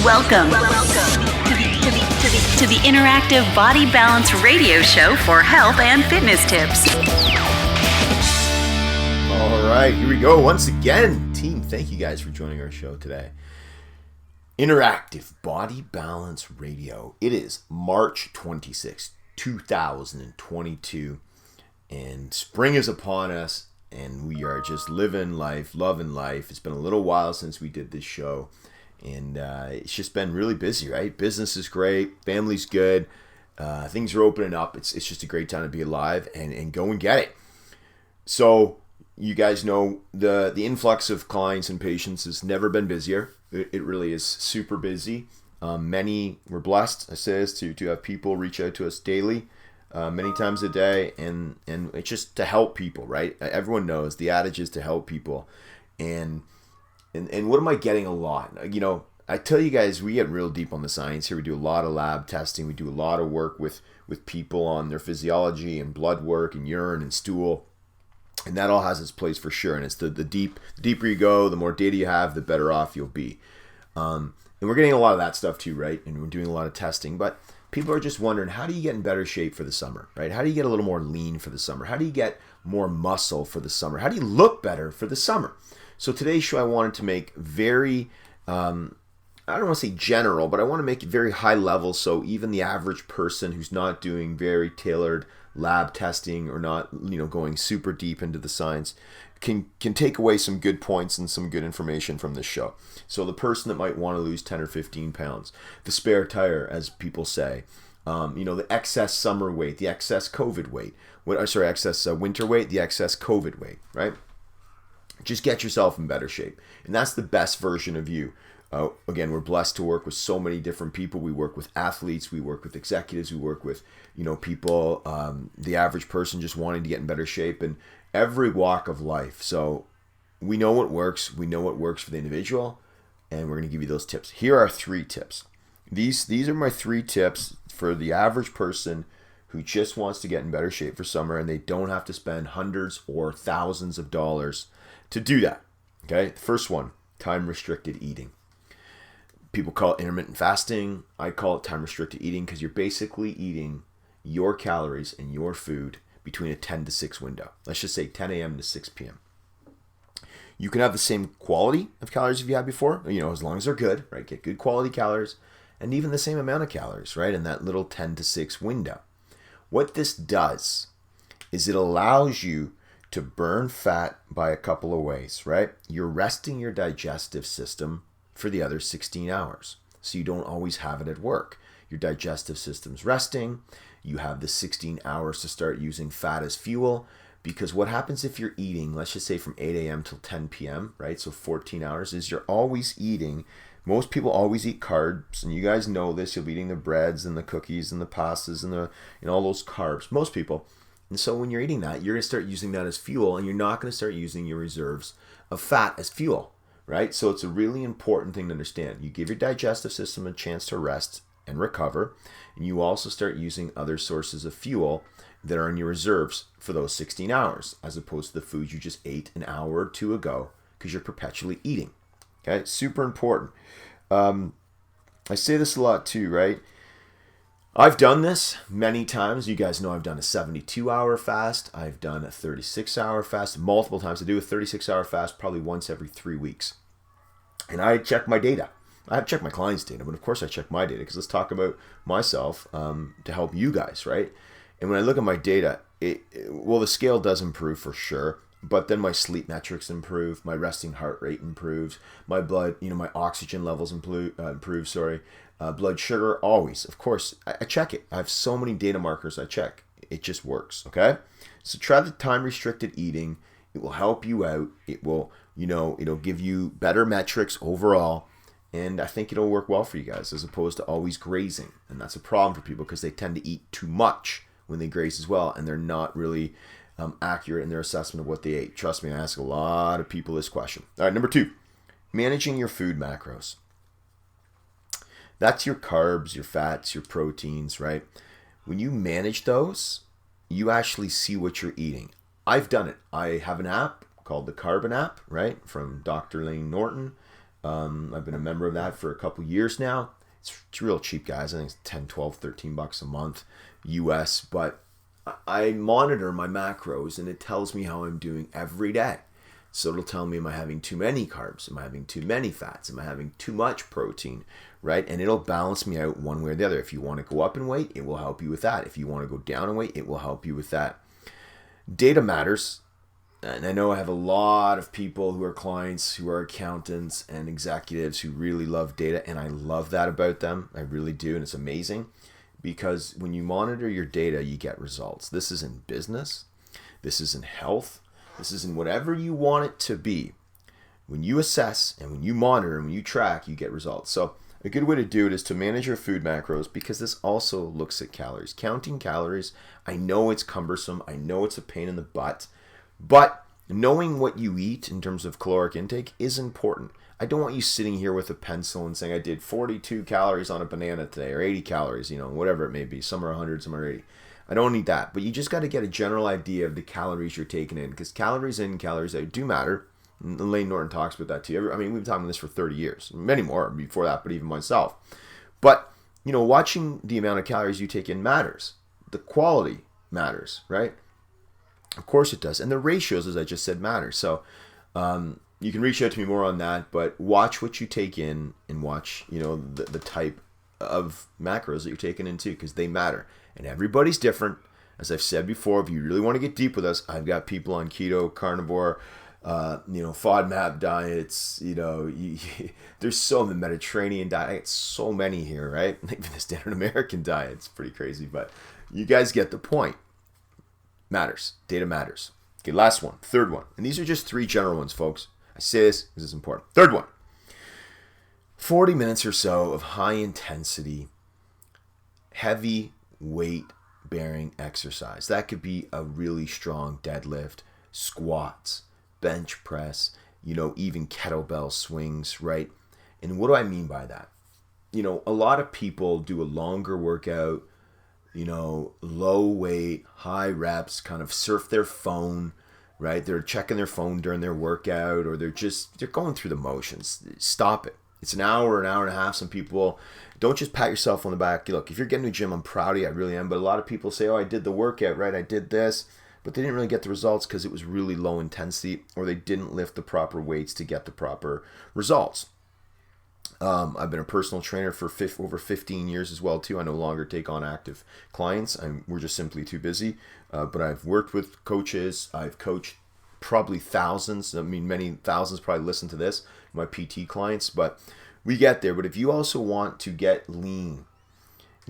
Welcome to the interactive Body Balance radio show for health and fitness tips. All right, here we go once again. Team, thank you guys for joining our show today. Interactive Body Balance Radio. It is March 26, 2022, and spring is upon us, and we are just living life, loving life. It's been a little while since we did this show, and it's just been really busy, right? Business is great, family's good, things are opening up. It's just a great time to be alive and go and get it. So you guys know the influx of clients and patients has never been busier. It really is super busy. Many, we're blessed, I say this, to have people reach out to us daily, many times a day, and it's just to help people, right? Everyone knows the adage is to help people. And what am I getting a lot? You know, I tell you guys, we get real deep on the science here. We do a lot of lab testing. We do a lot of work with people on their physiology and blood work and urine and stool. And that all has its place for sure. And it's the deeper you go, the more data you have, the better off you'll be. And we're getting a lot of that stuff too, right? And we're doing a lot of testing. But people are just wondering, how do you get in better shape for the summer, right? How do you get a little more lean for the summer? How do you get more muscle for the summer? How do you look better for the summer? So today's show I wanted to make very, I don't want to say general, but I want to make it very high level, so even the average person who's not doing very tailored lab testing or not, going super deep into the science can take away some good points and some good information from this show. So the person that might want to lose 10 or 15 pounds, the spare tire, as people say, the excess summer weight, the excess COVID weight, excess winter weight, the excess COVID weight, right? Just get yourself in better shape. And that's the best version of you. Again, we're blessed to work with so many different people. We work with athletes, we work with executives, we work with, people, the average person just wanting to get in better shape, and every walk of life. So we know what works. We know what works for the individual, and we're going to give you those tips. Here are 3 tips. These are my 3 tips for the average person who just wants to get in better shape for summer, and they don't have to spend hundreds or thousands of dollars to do that. Okay, the first one, time-restricted eating. People call it intermittent fasting. I call it time-restricted eating because you're basically eating your calories and your food between a 10 to 6 window. Let's just say 10 a.m. to 6 p.m. You can have the same quality of calories if you had before, as long as they're good, right? Get good quality calories and even the same amount of calories, right? In that little 10 to 6 window. What this does is it allows you to burn fat by a couple of ways, right? You're resting your digestive system for the other 16 hours. So you don't always have it at work. Your digestive system's resting. You have the 16 hours to start using fat as fuel, because what happens if you're eating, let's just say from 8 a.m. till 10 p.m., right? So 14 hours is you're always eating. Most people always eat carbs, and you guys know this. You'll be eating the breads and the cookies and the pastas and all those carbs. Most people. And so when you're eating that, you're going to start using that as fuel, and you're not going to start using your reserves of fat as fuel, right? So it's a really important thing to understand. You give your digestive system a chance to rest and recover, and you also start using other sources of fuel that are in your reserves for those 16 hours, as opposed to the food you just ate an hour or 2 ago, because you're perpetually eating. Okay, super important. I say this a lot too, right? I've done this many times. You guys know I've done a 72-hour fast. I've done a 36-hour fast multiple times. I do a 36-hour fast probably once every 3 weeks. And I check my data. I check my clients' data, but of course I check my data, because let's talk about myself to help you guys, right? And when I look at my data, the scale does improve for sure, but then my sleep metrics improve, my resting heart rate improves, my blood, my oxygen levels improve, blood sugar, always. Of course, I check it. I have so many data markers I check. It just works, okay? So try the time-restricted eating. It will help you out. It will, it'll give you better metrics overall. And I think it'll work well for you guys, as opposed to always grazing. And that's a problem for people, because they tend to eat too much when they graze as well, and they're not really accurate in their assessment of what they ate. Trust me, I ask a lot of people this question. All right, number 2, managing your food macros. That's your carbs, your fats, your proteins, right? When you manage those, you actually see what you're eating. I've done it. I have an app called the Carbon app, right, from Dr. Layne Norton. I've been a member of that for a couple years now. It's real cheap, guys. I think it's 10, 12, 13 bucks a month US, but I monitor my macros and it tells me how I'm doing every day. So it'll tell me, am I having too many carbs? Am I having too many fats? Am I having too much protein? Right? And it'll balance me out one way or the other. If you want to go up in weight, it will help you with that. If you want to go down in weight, it will help you with that. Data matters. And I know I have a lot of people who are clients, who are accountants and executives who really love data. And I love that about them. I really do. And it's amazing because when you monitor your data, you get results. This is in business. This is in health. This is in whatever you want it to be. When you assess and when you monitor and when you track, you get results. So a good way to do it is to manage your food macros, because this also looks at calories. Counting calories, I know it's cumbersome. I know it's a pain in the butt. But knowing what you eat in terms of caloric intake is important. I don't want you sitting here with a pencil and saying, I did 42 calories on a banana today, or 80 calories, whatever it may be. Some are 100, some are 80. I don't need that, but you just got to get a general idea of the calories you're taking in, because calories in, calories out do matter. And Layne Norton talks about that too. We've been talking about this for 30 years, many more before that, but even myself. But, watching the amount of calories you take in matters. The quality matters, right? Of course it does. And the ratios, as I just said, matter. So you can reach out to me more on that, but watch what you take in and watch, the type of macros that you're taking in too, because they matter. And everybody's different. As I've said before, if you really want to get deep with us, I've got people on keto, carnivore, FODMAP diets, there's so many Mediterranean diets, so many here, right? Even the standard American diet, it's pretty crazy, but you guys get the point. Matters. Data matters. Okay, last one, third one. And these are just three general ones, folks. I say this because it's important. Third one, 40 minutes or so of high intensity, heavy weight bearing exercise. That could be a really strong deadlift, squats, bench press, even kettlebell swings, right? And what do I mean by that? A lot of people do a longer workout, low weight, high reps, kind of surf their phone, right? They're checking their phone during their workout, or they're going through the motions. Stop it. It's an hour and a half. Some people, don't just pat yourself on the back. Look, if you're getting to the gym, I'm proud of you. I really am. But a lot of people say, I did the workout, right? I did this. But they didn't really get the results because it was really low intensity, or they didn't lift the proper weights to get the proper results. I've been a personal trainer for over 15 years as well, too. I no longer take on active clients. We're just simply too busy. But I've worked with coaches. I've coached probably thousands. Many thousands probably listen to this, my PT clients. But we get there. But if you also want to get lean,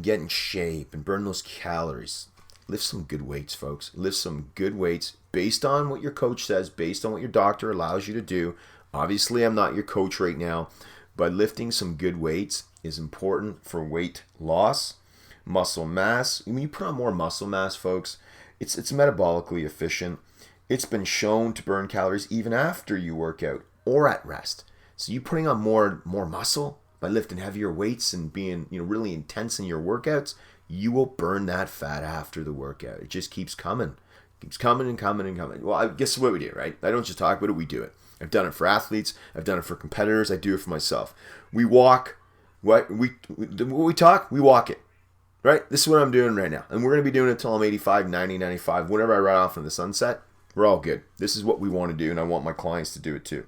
get in shape, and burn those calories, lift some good weights, folks. Lift some good weights based on what your coach says, based on what your doctor allows you to do. Obviously, I'm not your coach right now, but lifting some good weights is important for weight loss, muscle mass. When you put on more muscle mass, folks, it's metabolically efficient. It's been shown to burn calories even after you work out or at rest. So you putting on more muscle by lifting heavier weights and being really intense in your workouts, you will burn that fat after the workout. It just keeps coming. Keeps coming and coming and coming. Well, I guess what we do, right? I don't just talk about it, we do it. I've done it for athletes. I've done it for competitors. I do it for myself. We walk. What we talk, we walk it. Right? This is what I'm doing right now. And we're going to be doing it until I'm 85, 90, 95. Whenever I ride off in the sunset, we're all good. This is what we want to do, and I want my clients to do it too.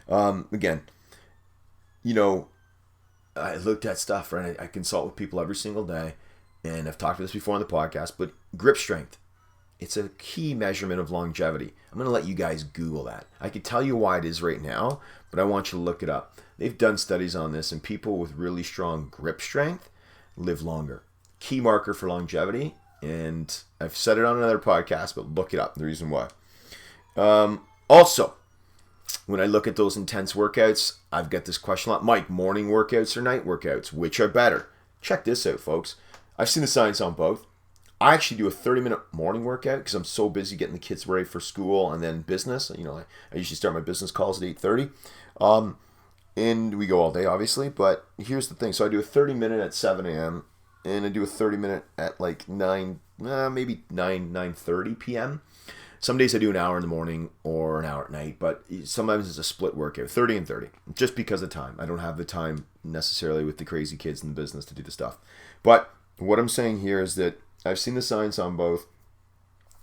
Again, I looked at stuff, right? I consult with people every single day, and I've talked about this before on the podcast, but grip strength. It's a key measurement of longevity. I'm going to let you guys Google that. I can tell you why it is right now, but I want you to look it up. They've done studies on this, and people with really strong grip strength live longer. Key marker for longevity, and I've said it on another podcast, but look it up, the reason why. Also, when I look at those intense workouts, I've got this question a lot. Mike, morning workouts or night workouts? Which are better? Check this out, folks. I've seen the science on both. I actually do a 30-minute morning workout because I'm so busy getting the kids ready for school and then business. I usually start my business calls at 8:30. And we go all day, obviously. But here's the thing. So I do a 30-minute at 7 a.m. and I do a 30-minute at like 9, maybe 9:30 p.m. Some days I do an hour in the morning or an hour at night, but sometimes it's a split workout, 30 and 30, just because of time. I don't have the time necessarily with the crazy kids in the business to do the stuff. But what I'm saying here is that I've seen the science on both.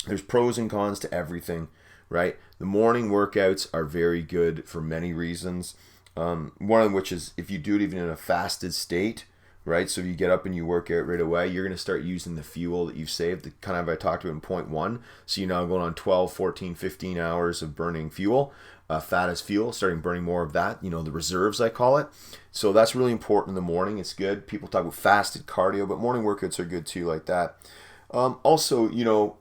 There's pros and cons to everything, right? The morning workouts are very good for many reasons. One of which is if you do it even in a fasted state, right? So if you get up and you work out right away, you're going to start using the fuel that you've saved, the kind of I talked about in point 1. So you're now going on 12, 14, 15 hours of burning fuel, fat as fuel, starting burning more of that, the reserves I call it. So that's really important in the morning. It's good. People talk about fasted cardio, but morning workouts are good too, like that. Also,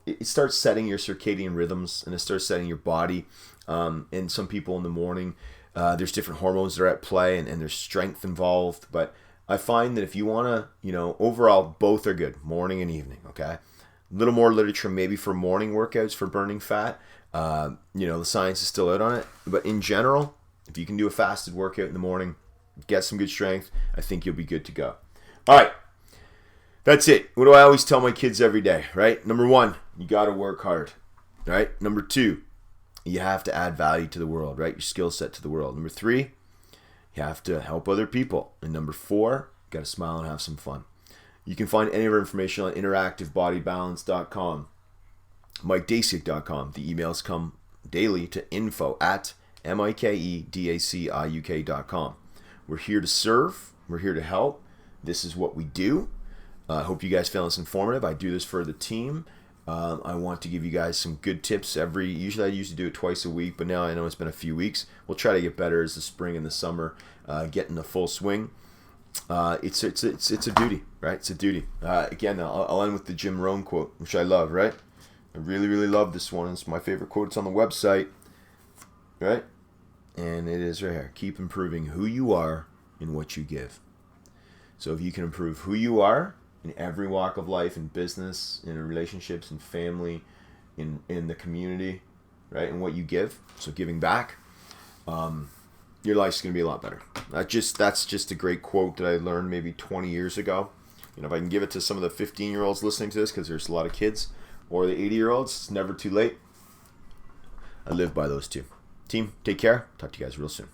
it starts setting your circadian rhythms and it starts setting your body. And some people in the morning, there's different hormones that are at play and there's strength involved. But I find that if you want to, overall, both are good, morning and evening, okay? A little more literature maybe for morning workouts for burning fat. The science is still out on it. But in general, if you can do a fasted workout in the morning, get some good strength, I think you'll be good to go. All right. That's it. What do I always tell my kids every day, right? Number 1, you got to work hard, right? Number 2, you have to add value to the world, right? Your skill set to the world. Number 3, you have to help other people. And number 4, you got to smile and have some fun. You can find any of our information on interactivebodybalance.com, MikeDasiuk.com. The emails come daily to info@MikeDaciuk.com. We're here to serve. We're here to help. This is what we do. I hope you guys found this informative. I do this for the team. I want to give you guys some good tips usually I used to do it twice a week, but now I know it's been a few weeks. We'll try to get better as the spring and the summer get in the full swing. It's a duty, right? It's a duty. Again, I'll end with the Jim Rohn quote, which I love, right? I really, really love this one. It's my favorite quote. It's on the website, right? And it is right here. Keep improving who you are and what you give. So if you can improve who you are in every walk of life, in business, in relationships, in family, in the community, right? And what you give, so giving back, your life's going to be a lot better. That's just a great quote that I learned maybe 20 years ago. If I can give it to some of the 15-year-olds listening to this, because there's a lot of kids, or the 80-year-olds, it's never too late. I live by those two. Team, take care. Talk to you guys real soon.